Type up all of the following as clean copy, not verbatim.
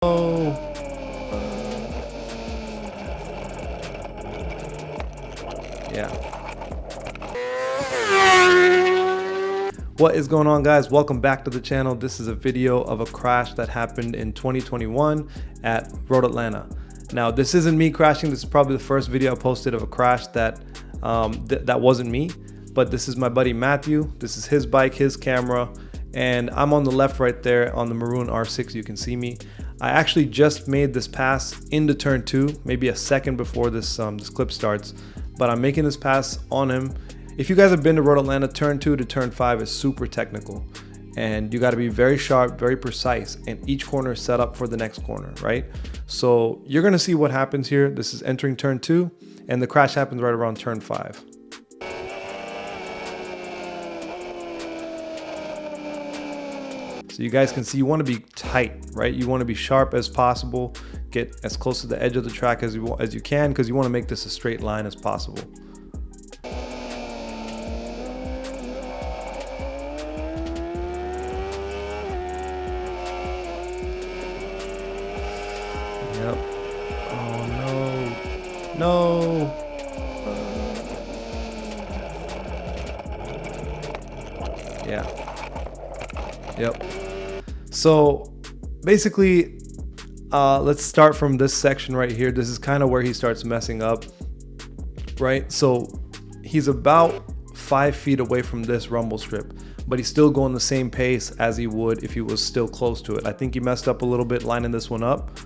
Oh. Yeah. What is going on, guys? Welcome back to the channel. This is a video of a crash that happened in 2021 at Road Atlanta. Now, this isn't me crashing. This is probably the first video I posted of a crash that that wasn't me, but this is my buddy Matthew. This is his bike, his camera, and I'm on the left right there on the maroon R6. You can see me. I actually just made this pass into turn 2, maybe a second before this clip starts, but I'm making this pass on him. If you guys have been to Road Atlanta, turn 2 to turn 5 is super technical, and you got to be very sharp, very precise, and each corner is set up for the next corner, right? So you're going to see what happens here. This is entering turn 2, and the crash happens right around turn 5. So you guys can see you want to be tight, right? You want to be sharp as possible, get as close to the edge of the track as you can, because you want to make this a straight line as possible. Yep. Oh no. No. Yeah. Yep. So basically, let's start from this section right here. This is kind of where he starts messing up, right? So he's about 5 feet away from this rumble strip, but he's still going the same pace as he would if he was still close to it. I think he messed up a little bit lining this one up.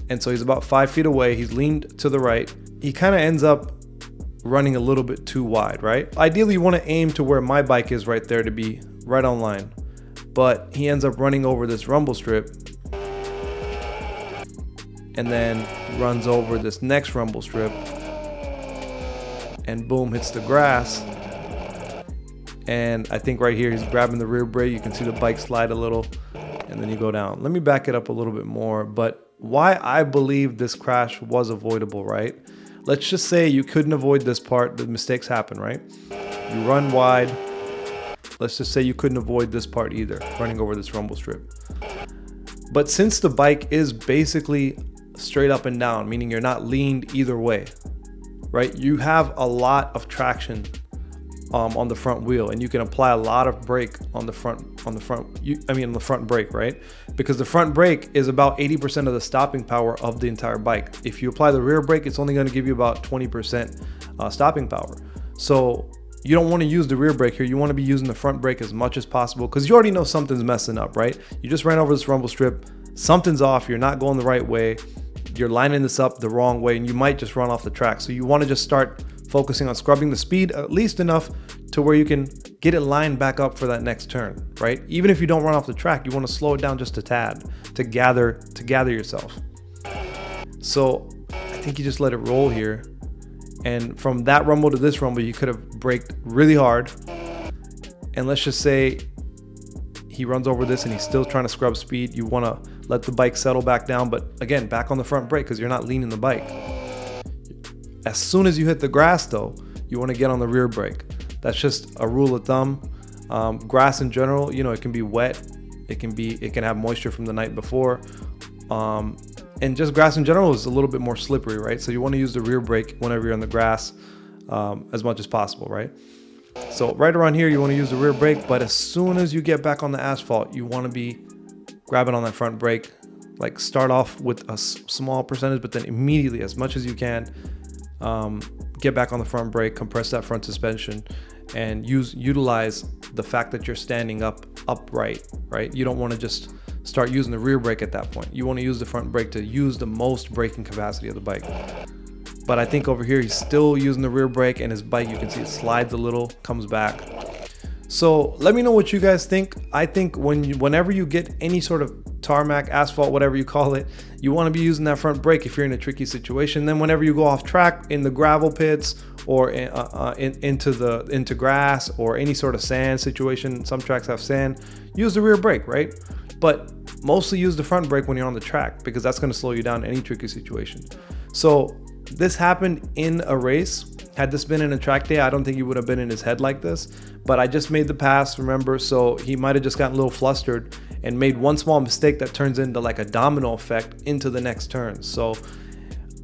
And so he's about 5 feet away. He's leaned to the right. He kind of ends up running a little bit too wide, right? Ideally, you want to aim to where my bike is right there to be right on line. But he ends up running over this rumble strip and then runs over this next rumble strip and boom, hits the grass. And I think right here he's grabbing the rear brake. You can see the bike slide a little and then you go down. Let me back it up a little bit more. But why I believe this crash was avoidable, right? Let's just say you couldn't avoid this part. The mistakes happen, right? You run wide. Let's just say you couldn't avoid this part either, running over this rumble strip. But since the bike is basically straight up and down, meaning you're not leaned either way, right? You have a lot of traction on the front wheel, and you can apply a lot of brake on the front brake, right? Because the front brake is about 80% of the stopping power of the entire bike. If you apply the rear brake, it's only going to give you about 20% stopping power. So you don't want to use the rear brake here. You want to be using the front brake as much as possible, because you already know something's messing up, right? You just ran over this rumble strip, something's off, you're not going the right way, you're lining this up the wrong way, and you might just run off the track. So you want to just start focusing on scrubbing the speed at least enough to where you can get it lined back up for that next turn, right? Even if you don't run off the track, you want to slow it down just a tad to gather yourself. So I think you just let it roll here. And from that rumble to this rumble, you could have braked really hard. And let's just say he runs over this and he's still trying to scrub speed. You want to let the bike settle back down, but again, back on the front brake because you're not leaning the bike. As soon as you hit the grass though, you want to get on the rear brake. That's just a rule of thumb. Grass in general, you know, it can be wet. It can have moisture from the night before. And just grass in general is a little bit more slippery, right? So you want to use the rear brake whenever you're on the grass as much as possible, right? So right around here, you want to use the rear brake, but as soon as you get back on the asphalt, you want to be grabbing on that front brake. Like start off with a small percentage, but then immediately, as much as you can, get back on the front brake, compress that front suspension, and utilize the fact that you're standing upright, right? You don't want to just start using the rear brake at that point. You want to use the front brake to use the most braking capacity of the bike. But I think over here he's still using the rear brake, and his bike, you can see it slides a little, comes back. So let me know what you guys think. I think whenever you get any sort of tarmac, asphalt, whatever you call it, you want to be using that front brake if you're in a tricky situation. Then whenever you go off track in the gravel pits or into grass or any sort of sand situation, some tracks have sand, use the rear brake, right? But mostly use the front brake when you're on the track, because that's going to slow you down in any tricky situation. So this happened in a race. Had this been in a track day, I don't think he would have been in his head like this, but I just made the pass, remember? So he might have just gotten a little flustered and made one small mistake that turns into like a domino effect into the next turn. So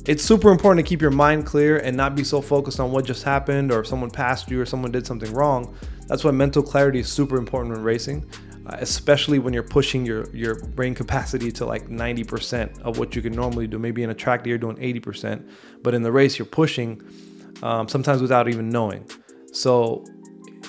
it's super important to keep your mind clear and not be so focused on what just happened or if someone passed you or someone did something wrong. That's why mental clarity is super important when racing, especially when you're pushing your brain capacity to like 90% of what you can normally do. Maybe in a track day you're doing 80%, but in the race you're pushing sometimes without even knowing. So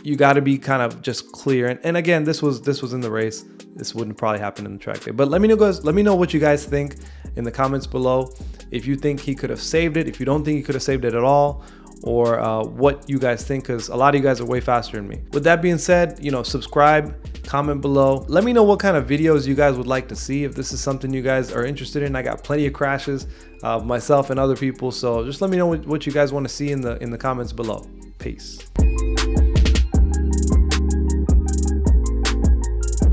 you got to be kind of just clear. And again, this was in the race. This wouldn't probably happen in the track day. But let me know, guys. Let me know what you guys think in the comments below. If you think he could have saved it, if you don't think he could have saved it at all, or what you guys think, because a lot of you guys are way faster than me. With that being said, subscribe, comment below. Let me know what kind of videos you guys would like to see, if this is something you guys are interested in. I got plenty of crashes, myself and other people. So just let me know what you guys want to see in the comments below. Peace.